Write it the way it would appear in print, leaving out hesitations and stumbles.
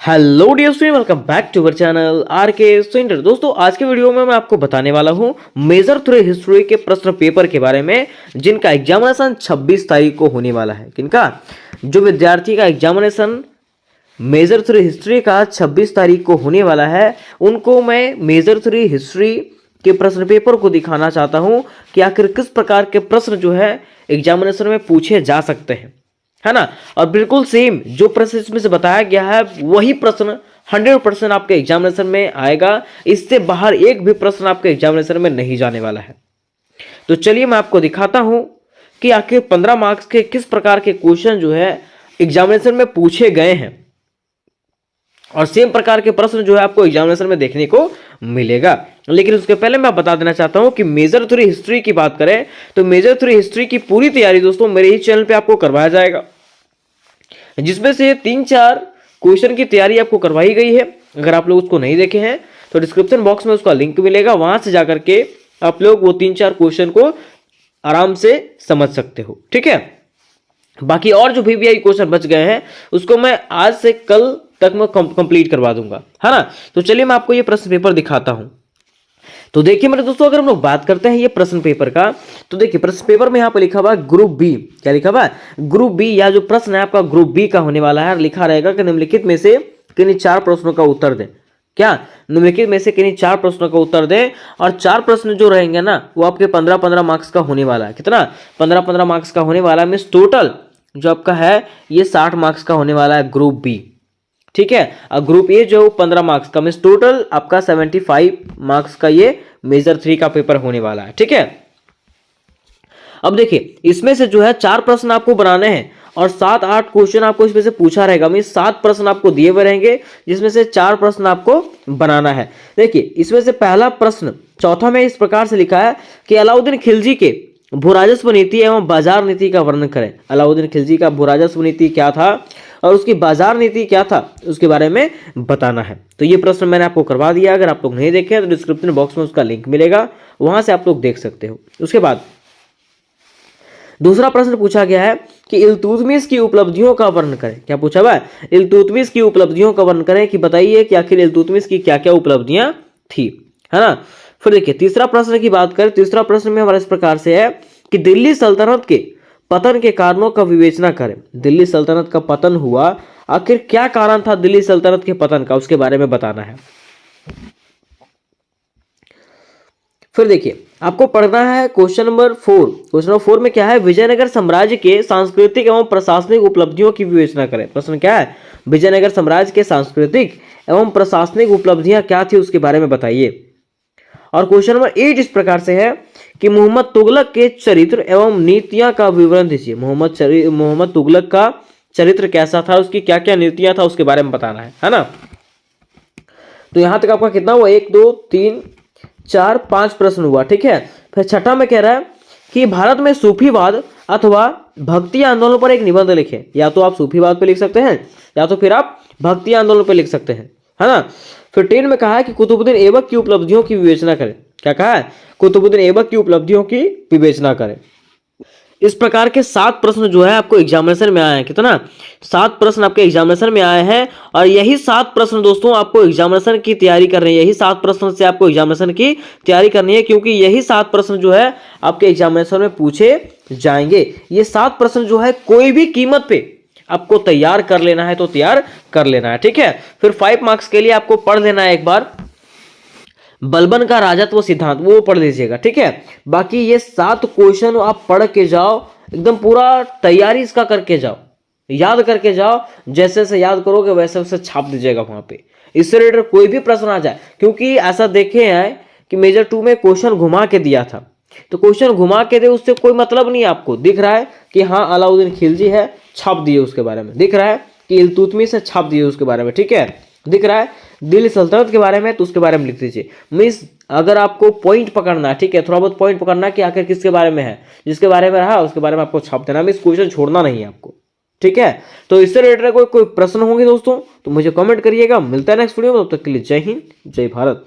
Hello dear student, welcome back to our channel R K Centre. दोस्तों, आज के video में मैं आपको बताने वाला हूं मेजर थ्रू हिस्ट्री के प्रश्न पेपर के बारे में, जिनका एग्जामिनेशन 26 तारीख को होने वाला है। किनका? जो विद्यार्थी का एग्जामिनेशन मेजर थ्रू हिस्ट्री का 26 तारीख को होने वाला है, उनको मैं मेजर थ्रू हिस्ट्री के प्रश्न पेपर को दिखाना चाहता हूं कि आखिर किस प्रकार के प्रश्न जो है एग्जामिनेशन में पूछे जा सकते हैं, है ना। और बिल्कुल सेम जो प्रश्न इसमें से बताया गया है वही प्रश्न 100% आपके एग्जामिनेशन में आएगा। इससे बाहर एक भी प्रश्न आपके एग्जामिनेशन में नहीं जाने वाला है। तो चलिए मैं आपको दिखाता हूं कि आखिर 15 मार्क्स के किस प्रकार के क्वेश्चन जो है एग्जामिनेशन में पूछे गए हैं, और सेम प्रकार के प्रश्न जो है आपको एग्जामिनेशन में देखने को मिलेगा। लेकिन उसके पहले मैं बता देना चाहता हूं कि मेजर थ्रू हिस्ट्री की बात करें तो मेजर थ्रू हिस्ट्री की पूरी तैयारी दोस्तों मेरे ही चैनल पे आपको करवाया जाएगा, जिसमें से 3-4 क्वेश्चन की तैयारी आपको करवाई गई है। अगर आप लोग उसको नहीं देखे हैं तो डिस्क्रिप्शन बॉक्स में उसका लिंक मिलेगा, वहां से जाकर के आप लोग वो 3-4 क्वेश्चन को आराम से समझ सकते हो। ठीक है, बाकी और जो वीवीआई क्वेश्चन बच गए हैं उसको मैं आज से कल तक मैं कंप्लीट करवा दूंगा, है ना। तो चलिए मैं आपको ये प्रश्न पेपर दिखाता हूं। तो देखिए मेरे दोस्तों, अगर हम लोग बात करते हैं ये प्रश्न पेपर का, तो देखिए प्रश्न पेपर में यहाँ पर लिखा हुआ है ग्रुप बी। क्या लिखा हुआ है? Group B. या जो प्रश्न है आपका ग्रुप बी का होने वाला है। लिखा रहेगा कि निम्नलिखित में से किन्हीं 4 प्रश्नों का उत्तर दें। क्या? निम्नलिखित में से किन्हीं 4 प्रश्नों का उत्तर दें। और 4 प्रश्न जो रहेंगे ना वो आपके 15-15 मार्क्स का होने वाला है। कितना? 15-15 मार्क्स का होने वाला है। मीन्स टोटल जो आपका है ये 60 मार्क्स का होने वाला है ग्रुप बी। ठीक है, और ग्रुप ए जो 15 मार्क्स का, मीन्स टोटल आपका 75 मार्क्स का ये मेजर 3 का पेपर होने वाला है। ठीक है, अब देखिए इसमें से जो है 4 प्रश्न आपको बनाने हैं और 7-8 क्वेश्चन आपको इसमें से पूछा रहेगा। मीन्स 7 प्रश्न आपको दिए हुए रहेंगे, जिसमें से 4 प्रश्न आपको बनाना है। देखिए इसमें से पहला प्रश्न चौथा में इस प्रकार से लिखा है कि अलाउद्दीन खिलजी के भूराजस्व नीति एवं बाजार नीति का वर्णन करें। अलाउद्दीन खिलजी का भूराजस्व नीति क्या था और उसकी बाजार नीति क्या था, उसके बारे में बताना है। तो ये प्रश्न मैंने आपको करवा दिया। अगर आप लोग नहीं देखे तो डिस्क्रिप्शन बॉक्स में उसका लिंक मिलेगा, वहां से आप लोग देख सकते हो। उसके बाद दूसरा प्रश्न पूछा गया है कि इल्तुतमिश की उपलब्धियों का वर्णन करें। क्या पूछा हुआ है? इल्तुतमिश की उपलब्धियों का वर्णन करें कि बताइए कि आखिर इल्तुतमिश की क्या क्या उपलब्धियां थी, है ना। फिर देखिए तीसरा प्रश्न की बात करें। तीसरा प्रश्न में हमारा इस प्रकार से है कि दिल्ली सल्तनत के पतन के कारणों का विवेचना करें। दिल्ली सल्तनत का पतन हुआ, आखिर क्या कारण था दिल्ली सल्तनत के पतन का, उसके बारे में बताना है। फिर देखिए आपको पढ़ना है क्वेश्चन नंबर 4। क्वेश्चन नंबर 4 में क्या है? विजयनगर साम्राज्य के सांस्कृतिक एवं प्रशासनिक उपलब्धियों की विवेचना करें। प्रश्न क्या है? विजयनगर साम्राज्य के सांस्कृतिक एवं प्रशासनिक उपलब्धियां क्या थी, उसके बारे में बताइए। और क्वेश्चन नंबर 8 इस प्रकार से है कि मोहम्मद तुगलक के चरित्र एवं नीतियां का विवरण दीजिए। मोहम्मद तुगलक का चरित्र कैसा था, उसकी क्या क्या नीतियां था, उसके बारे में बताना है ना। तो यहां तक आपका कितना हुआ? 1 2 3 4 5 प्रश्न हुआ। ठीक है, फिर छठा में कह रहा है कि भारत में सूफीवाद अथवा भक्ति आंदोलन पर एक निबंध लिखें। या तो आप सूफीवाद पे लिख सकते हैं या तो फिर आप भक्ति आंदोलन पे लिख सकते हैं, है ना। फिर 10 में कहा है कि कुतुबुद्दीन ऐबक की उपलब्धियों की विवेचना करें। क्या कहा है? कुतुबुद्दीन ऐबक की उपलब्धियों की विवेचना करें। इस प्रकार के 7 प्रश्न जो है आपको एग्जामिनेशन में आए हैं। कितना? 7 प्रश्न आपके एग्जामिनेशन में आए हैं, और यही 7 प्रश्न दोस्तों आपको एग्जामिनेशन की तैयारी करनी है। यही 7 प्रश्न से आपको एग्जामिनेशन की तैयारी करनी है, क्योंकि यही 7 प्रश्न जो है आपके एग्जामिनेशन में पूछे जाएंगे। ये 7 प्रश्न जो है कोई भी कीमत पे आपको तैयार कर लेना है तो तैयार कर लेना है। ठीक है, फिर 5 मार्क्स के लिए आपको पढ़ लेना है एक बार बलबन का राजत्व सिद्धांत, वो पढ़ लीजिएगा। ठीक है, बाकी ये 7 क्वेश्चन आप पढ़ के जाओ, एकदम पूरा तैयारी इसका करके जाओ, याद करके जाओ। जैसे जैसे याद करोगे वैसे वैसे छाप दीजिएगा वहां पे। इससे रिलेटेड कोई भी प्रश्न आ जाए, क्योंकि ऐसा देखे हैं कि मेजर 2 में क्वेश्चन घुमा के दिया था, तो क्वेश्चन घुमा के दे उससे कोई मतलब नहीं। आपको दिख रहा है कि हाँ अलाउद्दीन खिलजी है, छाप दिए उसके बारे में। दिख रहा है कि इल्तुतमिश है, छाप दिए उसके बारे में। ठीक है, दिख रहा है दिल्ली सल्तनत के बारे में, तो उसके बारे में लिख दीजिए। मीन्स अगर आपको पॉइंट पकड़ना है, ठीक है, थोड़ा बहुत पॉइंट पकड़ना है कि आखिर किसके बारे में है, जिसके बारे में रहा उसके बारे में आपको छाप देना। मीन्स क्वेश्चन छोड़ना नहीं है आपको। ठीक है, तो इससे रिलेटेड कोई प्रश्न होंगे दोस्तों तो मुझे कमेंट करिएगा। मिलता है नेक्स्ट वीडियो में, तब तक के लिए जय हिंद जय भारत।